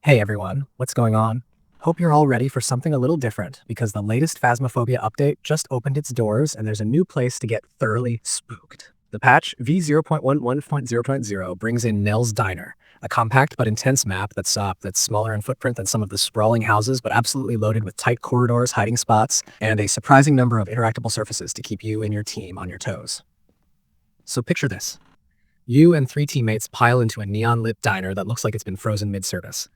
Hey everyone, what's going on? Hope you're all ready for something a little different because the latest Phasmophobia update just opened its doors and there's a new place to get thoroughly spooked. The patch V0.11.0.0 brings in NELL'S DINER, a compact but intense map that's smaller in footprint than some of the sprawling houses but absolutely loaded with tight corridors, hiding spots, and a surprising number of interactable surfaces to keep you and your team on your toes. So picture this. You and 3 teammates pile into a neon-lit diner that looks like it's been frozen mid-service.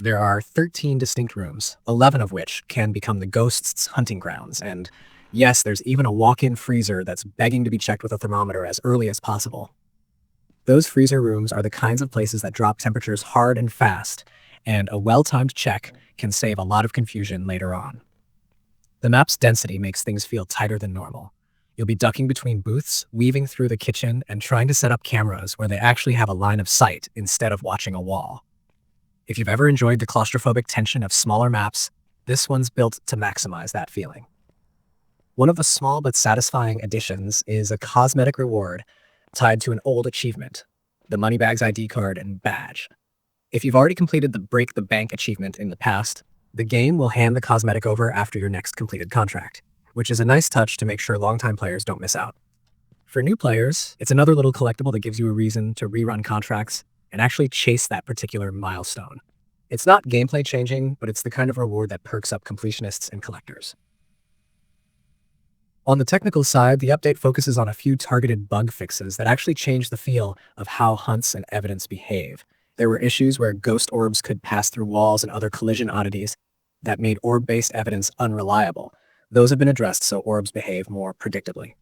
There are 13 distinct rooms, 11 of which can become the ghosts' hunting grounds, and yes, there's even a walk-in freezer that's begging to be checked with a thermometer as early as possible. Those freezer rooms are the kinds of places that drop temperatures hard and fast, and a well-timed check can save a lot of confusion later on. The map's density makes things feel tighter than normal. You'll be ducking between booths, weaving through the kitchen, and trying to set up cameras where they actually have a line of sight instead of watching a wall. If you've ever enjoyed the claustrophobic tension of smaller maps, this one's built to maximize that feeling. One of the small but satisfying additions is a cosmetic reward tied to an old achievement, the Moneybags ID card and badge. If you've already completed the Break the Bank achievement in the past, the game will hand the cosmetic over after your next completed contract, which is a nice touch to make sure longtime players don't miss out. For new players, it's another little collectible that gives you a reason to rerun contracts and actually chase that particular milestone. It's not gameplay changing, but it's the kind of reward that perks up completionists and collectors. On the technical side, the update focuses on a few targeted bug fixes that actually change the feel of how hunts and evidence behave. There were issues where ghost orbs could pass through walls and other collision oddities that made orb-based evidence unreliable. Those have been addressed so orbs behave more predictably.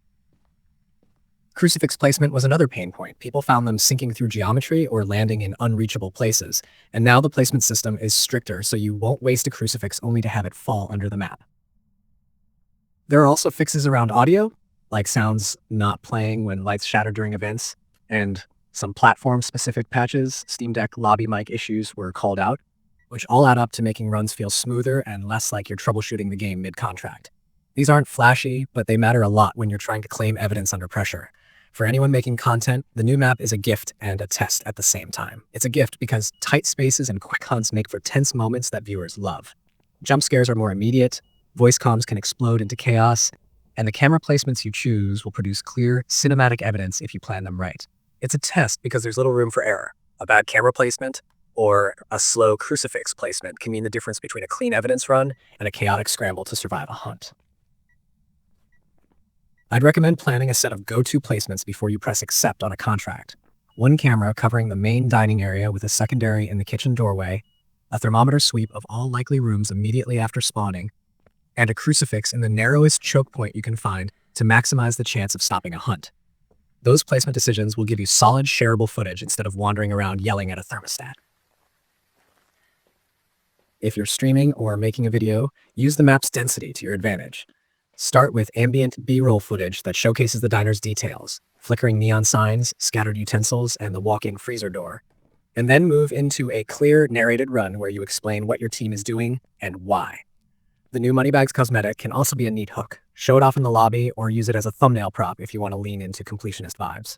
Crucifix placement was another pain point. People found them sinking through geometry or landing in unreachable places, and now the placement system is stricter so you won't waste a crucifix only to have it fall under the map. There are also fixes around audio, like sounds not playing when lights shatter during events, and some platform-specific patches. Steam Deck lobby mic issues were called out, which all add up to making runs feel smoother and less like you're troubleshooting the game mid-contract. These aren't flashy, but they matter a lot when you're trying to claim evidence under pressure. For anyone making content, the new map is a gift and a test at the same time. It's a gift because tight spaces and quick hunts make for tense moments that viewers love. Jump scares are more immediate, voice comms can explode into chaos, and the camera placements you choose will produce clear, cinematic evidence if you plan them right. It's a test because there's little room for error. A bad camera placement or a slow crucifix placement can mean the difference between a clean evidence run and a chaotic scramble to survive a hunt. I'd recommend planning a set of go-to placements before you press accept on a contract. One camera covering the main dining area with a secondary in the kitchen doorway, a thermometer sweep of all likely rooms immediately after spawning, and a crucifix in the narrowest choke point you can find to maximize the chance of stopping a hunt. Those placement decisions will give you solid shareable footage instead of wandering around yelling at a thermostat. If you're streaming or making a video, use the map's density to your advantage. Start with ambient B-roll footage that showcases the diner's details, flickering neon signs, scattered utensils, and the walk-in freezer door. And then move into a clear, narrated run where you explain what your team is doing and why. The new Moneybags cosmetic can also be a neat hook. Show it off in the lobby or use it as a thumbnail prop if you want to lean into completionist vibes.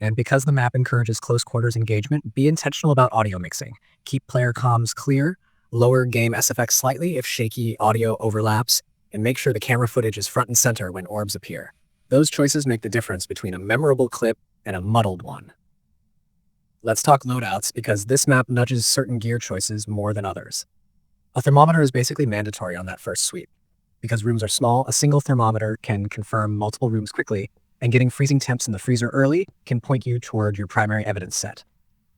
And because the map encourages close quarters engagement, be intentional about audio mixing. Keep player comms clear, lower game SFX slightly if shaky audio overlaps, and make sure the camera footage is front and center when orbs appear. Those choices make the difference between a memorable clip and a muddled one. Let's talk loadouts because this map nudges certain gear choices more than others. A thermometer is basically mandatory on that first sweep. Because rooms are small, a single thermometer can confirm multiple rooms quickly, and getting freezing temps in the freezer early can point you toward your primary evidence set.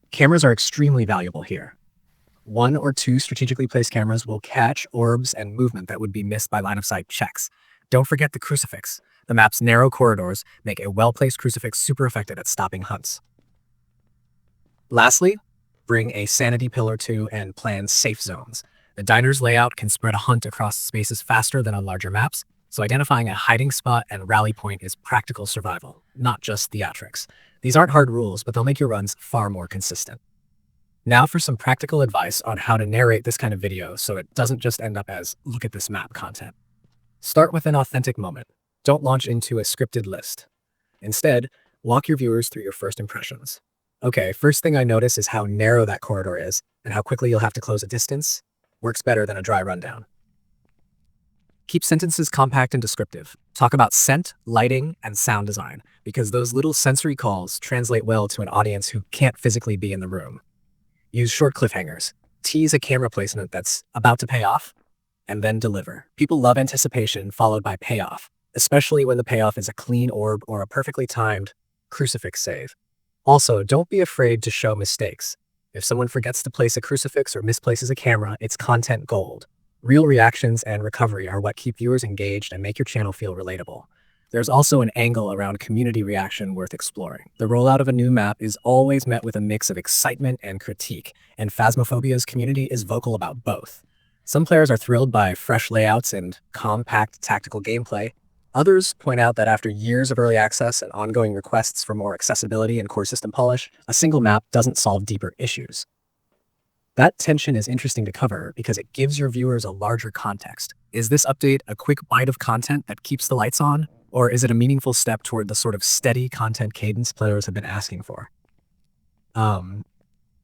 Cameras are extremely valuable here. 1 or 2 strategically placed cameras will catch orbs and movement that would be missed by line-of-sight checks. Don't forget the crucifix. The map's narrow corridors make a well-placed crucifix super effective at stopping hunts. Lastly, bring a sanity pill or 2 and plan safe zones. The diner's layout can spread a hunt across spaces faster than on larger maps, so identifying a hiding spot and rally point is practical survival, not just theatrics. These aren't hard rules, but they'll make your runs far more consistent. Now for some practical advice on how to narrate this kind of video so it doesn't just end up as look at this map content. Start with an authentic moment. Don't launch into a scripted list. Instead, walk your viewers through your first impressions. Okay, first thing I notice is how narrow that corridor is. and how quickly you'll have to close a distance works better than a dry rundown. Keep sentences compact and descriptive. Talk about scent, lighting, and sound design, because those little sensory calls translate well to an audience who can't physically be in the room. Use short cliffhangers. Tease a camera placement that's about to pay off, and then deliver. People love anticipation followed by payoff, especially when the payoff is a clean orb or a perfectly timed crucifix save. Also, don't be afraid to show mistakes. If someone forgets to place a crucifix or misplaces a camera, it's content gold. Real reactions and recovery are what keep viewers engaged and make your channel feel relatable. There's also an angle around community reaction worth exploring. The rollout of a new map is always met with a mix of excitement and critique, and Phasmophobia's community is vocal about both. Some players are thrilled by fresh layouts and compact tactical gameplay. Others point out that after years of early access and ongoing requests for more accessibility and core system polish, a single map doesn't solve deeper issues. That tension is interesting to cover because it gives your viewers a larger context. Is this update a quick bite of content that keeps the lights on? Or is it a meaningful step toward the sort of steady content cadence players have been asking for?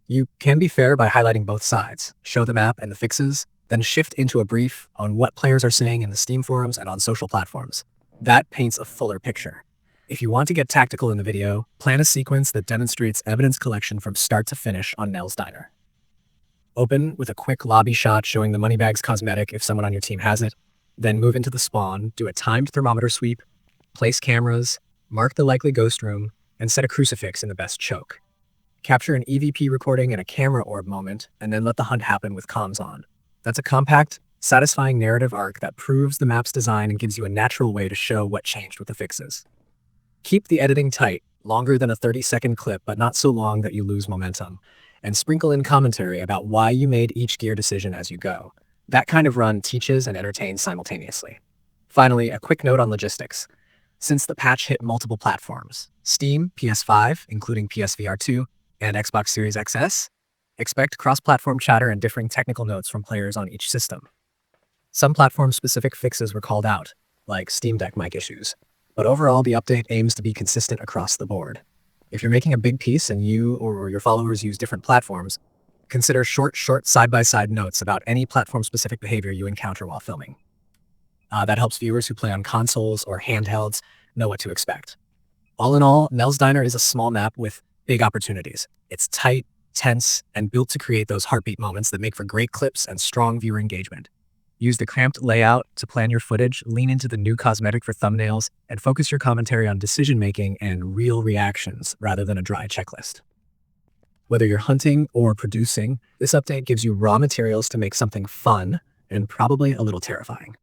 You can be fair by highlighting both sides. Show the map and the fixes, then shift into a brief on what players are saying in the Steam forums and on social platforms. That paints a fuller picture. If you want to get tactical in the video, plan a sequence that demonstrates evidence collection from start to finish on NELL'S DINER. Open with a quick lobby shot showing the Moneybags cosmetic if someone on your team has it, then move into the spawn, do a timed thermometer sweep, place cameras, mark the likely ghost room, and set a crucifix in the best choke. Capture an EVP recording and a camera orb moment, and then let the hunt happen with comms on. That's a compact, satisfying narrative arc that proves the map's design and gives you a natural way to show what changed with the fixes. Keep the editing tight, longer than a 30-second clip, but not so long that you lose momentum, and sprinkle in commentary about why you made each gear decision as you go. That kind of run teaches and entertains simultaneously. Finally, a quick note on logistics. Since the patch hit multiple platforms, Steam, PS5, including PSVR 2, and Xbox Series XS, expect cross-platform chatter and differing technical notes from players on each system. Some platform-specific fixes were called out, like Steam Deck mic issues, but overall the update aims to be consistent across the board. If you're making a big piece and you or your followers use different platforms, consider short side-by-side notes about any platform-specific behavior you encounter while filming. That helps viewers who play on consoles or handhelds know what to expect. All in all, NELL'S Diner is a small map with big opportunities. It's tight, tense, and built to create those heartbeat moments that make for great clips and strong viewer engagement. Use the cramped layout to plan your footage, lean into the new cosmetic for thumbnails, and focus your commentary on decision-making and real reactions rather than a dry checklist. Whether you're hunting or producing, this update gives you raw materials to make something fun and probably a little terrifying.